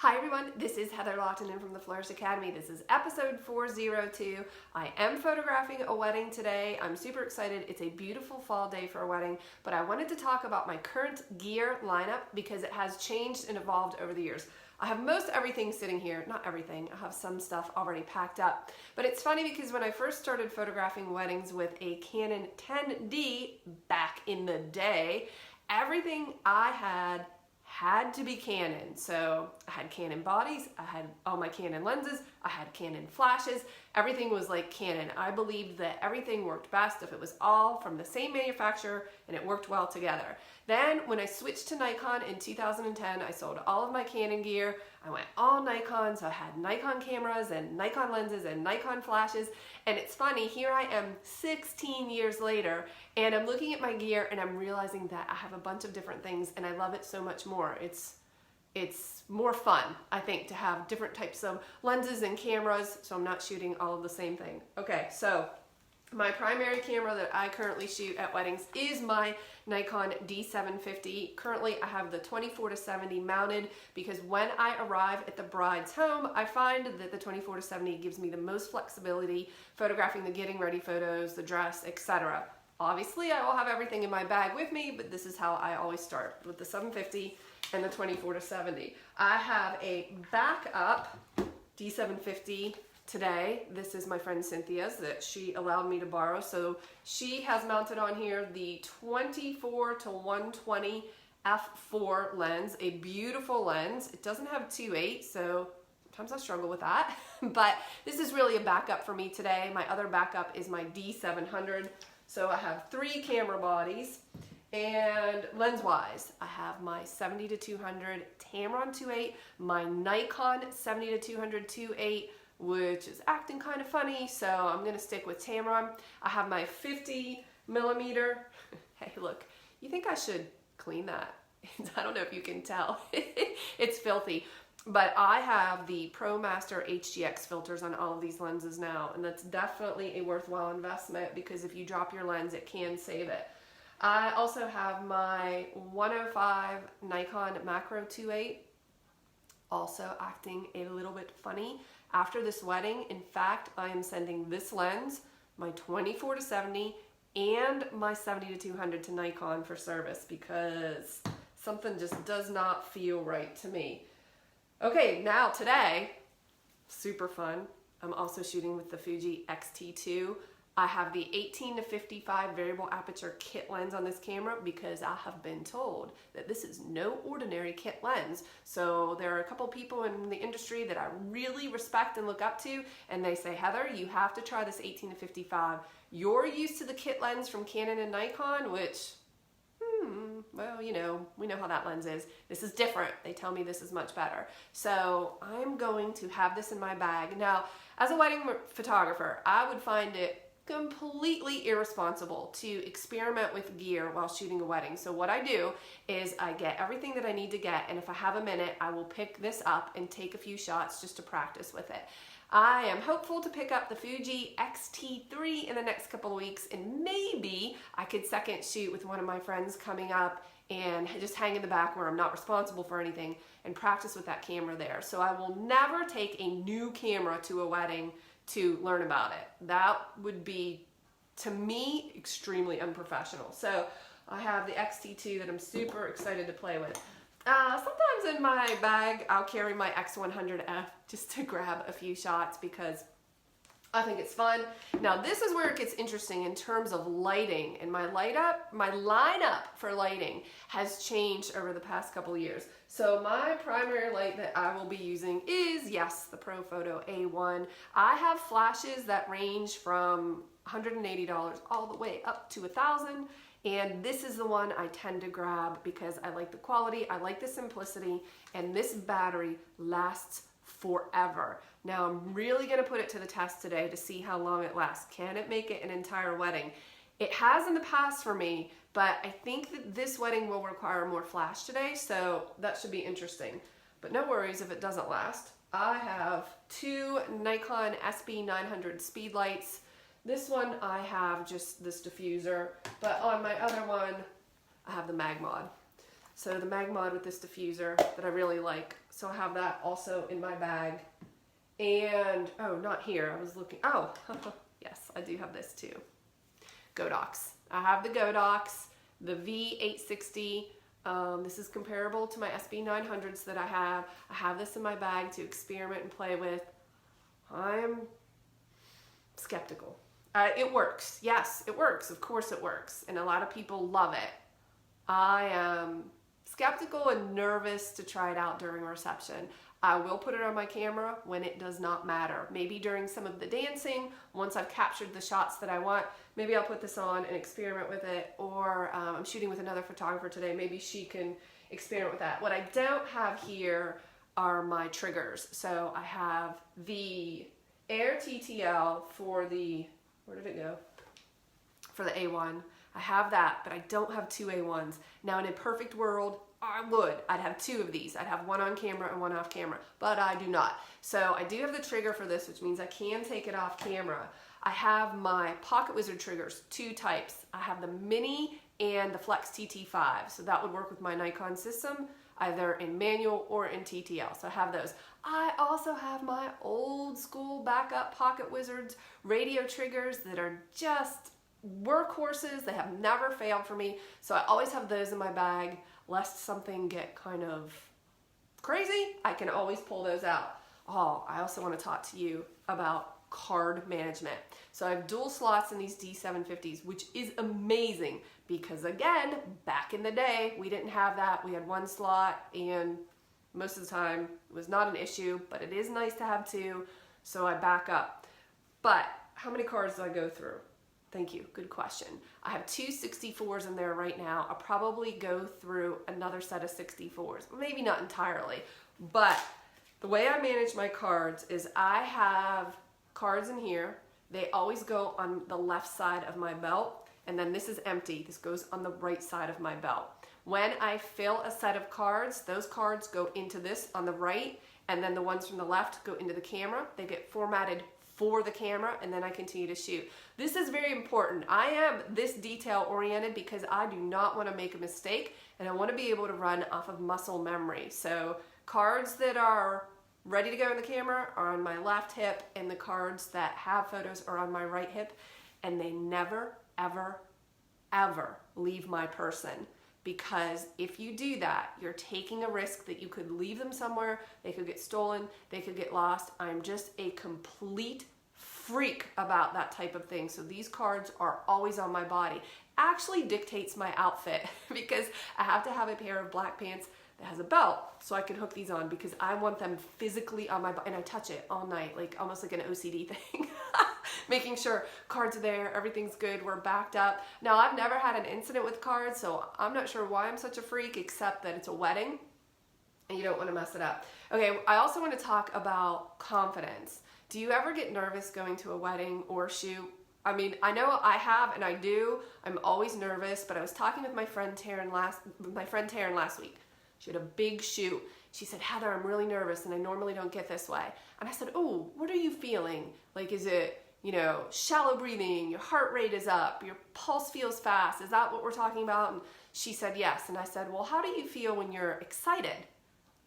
Hi everyone, this is Heather Lawton from the Flourish.Academy. This is episode 402. I am photographing a wedding today. I'm super excited. It's a beautiful fall day for a wedding, but I wanted to talk about my current gear lineup because it has changed and evolved over the years. I have most everything sitting here, not everything, I have some stuff already packed up. But it's funny because when I first started photographing weddings with a Canon 10D back in the day, everything I had to be Canon. So I had Canon bodies, I had all my Canon lenses, I had Canon flashes, everything was like Canon. I believed that everything worked best if it was all from the same manufacturer and it worked well together. Then when I switched to Nikon in 2010, I sold all of my Canon gear. I went all Nikon, so I had Nikon cameras and Nikon lenses and Nikon flashes. And it's funny, here I am 16 years later, and I'm looking at my gear and I'm realizing that I have a bunch of different things and I love it so much more. It's more fun, I think, to have different types of lenses and cameras, so I'm not shooting all of the same thing. Okay, so my primary camera that I currently shoot at weddings is my Nikon D750. Currently, I have the 24-70 mounted because when I arrive at the bride's home, I find that the 24-70 gives me the most flexibility photographing the getting ready photos, the dress, etc. Obviously, I will have everything in my bag with me, but this is how I always start, with the 750 and the 24-70. I have a backup D750 today. This is my friend Cynthia's that she allowed me to borrow. So she has mounted on here the 24-120 f4 lens, a beautiful lens. It doesn't have 2.8, so sometimes I struggle with that, but this is really a backup for me today. My other backup is my D700. So I have 3 camera bodies, and lens-wise, I have my 70-200 Tamron 2.8, my Nikon 70-200 2.8, which is acting kind of funny, so I'm gonna stick with Tamron. I have my 50 millimeter. Hey, look, you think I should clean that? I don't know if you can tell. It's filthy. But I have the ProMaster HGX filters on all of these lenses now, and that's definitely a worthwhile investment because if you drop your lens, it can save it. I also have my 105 Nikon Macro 2.8, also acting a little bit funny. After this wedding, in fact, I am sending this lens, my 24-70, and my 70-200 to Nikon for service because something just does not feel right to me. Okay, now today, super fun. I'm also shooting with the Fuji X-T2. I have the 18-55 variable aperture kit lens on this camera because I have been told that this is no ordinary kit lens. So there are a couple people in the industry that I really respect and look up to, and they say, Heather, you have to try this 18-55. You're used to the kit lens from Canon and Nikon, which, well, you know, we know how that lens is. This is different. They tell me this is much better. So I'm going to have this in my bag. Now, as a wedding photographer, I would find it completely irresponsible to experiment with gear while shooting a wedding. So what I do is I get everything that I need to get, and if I have a minute, I will pick this up and take a few shots just to practice with it. I am hopeful to pick up the Fuji X-T3 in the next couple of weeks, and maybe I could second shoot with one of my friends coming up and just hang in the back where I'm not responsible for anything and practice with that camera there. So I will never take a new camera to a wedding to learn about it. That would be, to me, extremely unprofessional. So I have the X-T2 that I'm super excited to play with. Sometimes in my bag, I'll carry my X100F just to grab a few shots because I think it's fun. Now this is where it gets interesting in terms of lighting, and my lineup for lighting has changed over the past couple of years. So my primary light that I will be using is, yes, the ProPhoto A1. I have flashes that range from $180 all the way up to $1,000. And this is the one I tend to grab because I like the quality, I like the simplicity, and this battery lasts forever. Now I'm really gonna put it to the test today to see how long it lasts. Can it make it an entire wedding? It has in the past for me, but I think that this wedding will require more flash today, so that should be interesting. But no worries if it doesn't last. I have 2 Nikon SB900 speed lights. This one I have just this diffuser, but on my other one I have the mag mod. So the Mag Mod with this diffuser that I really like. So I have that also in my bag. And, oh, not here. I was looking. Oh, yes, I do have this too. Godox. I have the Godox, the V860. This is comparable to my SB900s that I have. I have this in my bag to experiment and play with. I'm skeptical. It works. Yes, it works. Of course it works. And a lot of people love it. I am skeptical and nervous to try it out during a reception. I will put it on my camera when it does not matter. Maybe during some of the dancing, once I've captured the shots that I want, maybe I'll put this on and experiment with it. Or I'm shooting with another photographer today. Maybe she can experiment with that. What I don't have here are my triggers. So I have the Air TTL for the, where did it go? For the A1. I have that, but I don't have two A1s. Now in a perfect world, I'd have two of these. I'd have one on camera and one off camera, but I do not. So I do have the trigger for this, which means I can take it off camera. I have my Pocket Wizard triggers, two types. I have the Mini and the Flex TT5. So that would work with my Nikon system, either in manual or in TTL. So I have those. I also have my old school backup Pocket Wizards radio triggers that are just workhorses. They have never failed for me. So I always have those in my bag. Lest something get kind of crazy, I can always pull those out. Oh, I also want to talk to you about card management. So I have dual slots in these D750s, which is amazing because again, back in the day, we didn't have that. We had one slot and most of the time it was not an issue, but it is nice to have two. So I back up. But how many cards do I go through? Thank you. Good question. I have two 64s in there right now. I'll probably go through another set of 64s. Maybe not entirely, but the way I manage my cards is I have cards in here. They always go on the left side of my belt, and then this is empty. This goes on the right side of my belt. When I fill a set of cards, those cards go into this on the right, and then the ones from the left go into the camera. They get formatted for the camera, and then I continue to shoot. This is very important. I am this detail oriented because I do not want to make a mistake, and I want to be able to run off of muscle memory. So cards that are ready to go in the camera are on my left hip, and the cards that have photos are on my right hip, and they never, ever, ever leave my person. Because if you do that, you're taking a risk that you could leave them somewhere, they could get stolen, they could get lost. I'm just a complete freak about that type of thing. So these cards are always on my body. Actually dictates my outfit because I have to have a pair of black pants that has a belt so I can hook these on because I want them physically on my body, and I touch it all night, like almost like an OCD thing. Making sure cards are there, everything's good, we're backed up. Now, I've never had an incident with cards, so I'm not sure why I'm such a freak, except that it's a wedding and you don't want to mess it up. Okay, I also want to talk about confidence. Do you ever get nervous going to a wedding or shoot? I mean, I know I have and I do. I'm always nervous, but I was talking with my friend Taryn last week. She had a big shoot. She said, Heather, I'm really nervous and I normally don't get this way. And I said, oh, what are you feeling? Like, is it, shallow breathing, your heart rate is up, your pulse feels fast. Is that what we're talking about? And she said, yes. And I said, well, how do you feel when you're excited?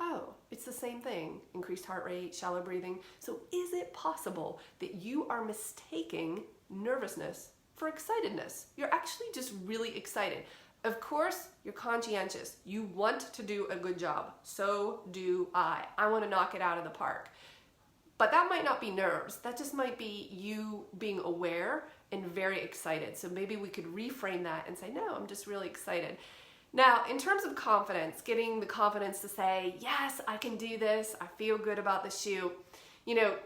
Oh, it's the same thing. Increased heart rate, shallow breathing. So is it possible that you are mistaking nervousness for excitedness? You're actually just really excited. Of course, you're conscientious. You want to do a good job. So do I. I want to knock it out of the park. But that might not be nerves. That just might be you being aware and very excited. So maybe we could reframe that and say, no, I'm just really excited. Now, in terms of confidence, getting the confidence to say, yes, I can do this. I feel good about the shoot.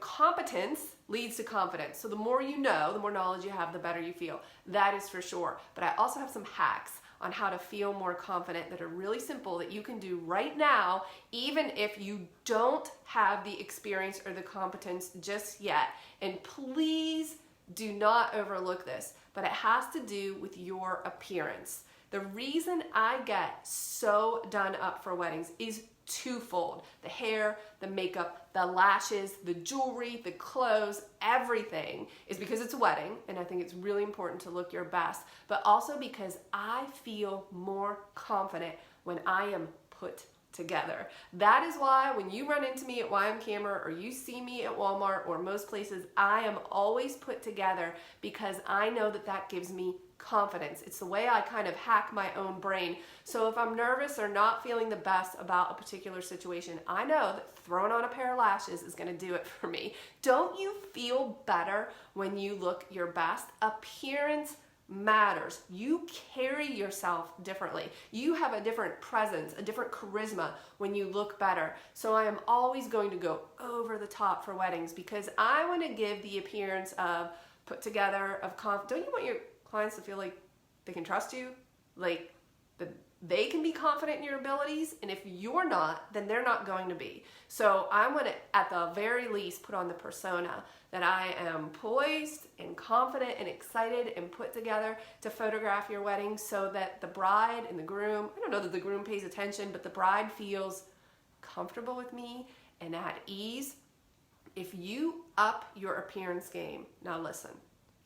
Competence leads to confidence. So the more you know, the more knowledge you have, the better you feel. That is for sure. But I also have some hacks on how to feel more confident that are really simple that you can do right now, even if you don't have the experience or the competence just yet. And please do not overlook this, but it has to do with your appearance. The reason I get so done up for weddings is twofold. The hair, the makeup, the lashes, the jewelry, the clothes, everything is because it's a wedding, and I think it's really important to look your best, but also because I feel more confident when I am put together. That is why when you run into me at YM Camera or you see me at Walmart or most places, I am always put together because I know that that gives me confidence. It's the way I kind of hack my own brain. So if I'm nervous or not feeling the best about a particular situation, I know that throwing on a pair of lashes is going to do it for me. Don't you feel better when you look your best? Appearance matters. You carry yourself differently. You have a different presence, a different charisma when you look better. So I am always going to go over the top for weddings because I want to give the appearance of put together, of confidence. Don't you want your clients to feel like they can trust you? Like that they can be confident in your abilities, and if you're not, then they're not going to be. So I want to, at the very least, put on the persona that I am poised and confident and excited and put together to photograph your wedding so that the bride and the groom, I don't know that the groom pays attention, but the bride feels comfortable with me and at ease. If you up your appearance game, now listen,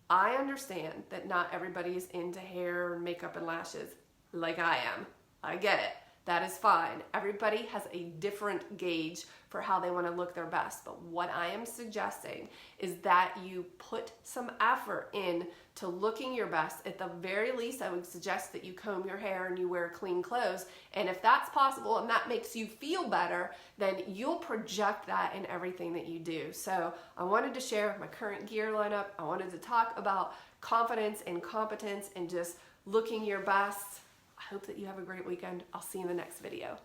I understand that not everybody is into hair and makeup and lashes like I am. I get it. That is fine. Everybody has a different gauge for how they want to look their best. But what I am suggesting is that you put some effort in to looking your best. At the very least, I would suggest that you comb your hair and you wear clean clothes. And if that's possible and that makes you feel better, then you'll project that in everything that you do. So I wanted to share my current gear lineup. I wanted to talk about confidence and competence and just looking your best. I hope that you have a great weekend. I'll see you in the next video.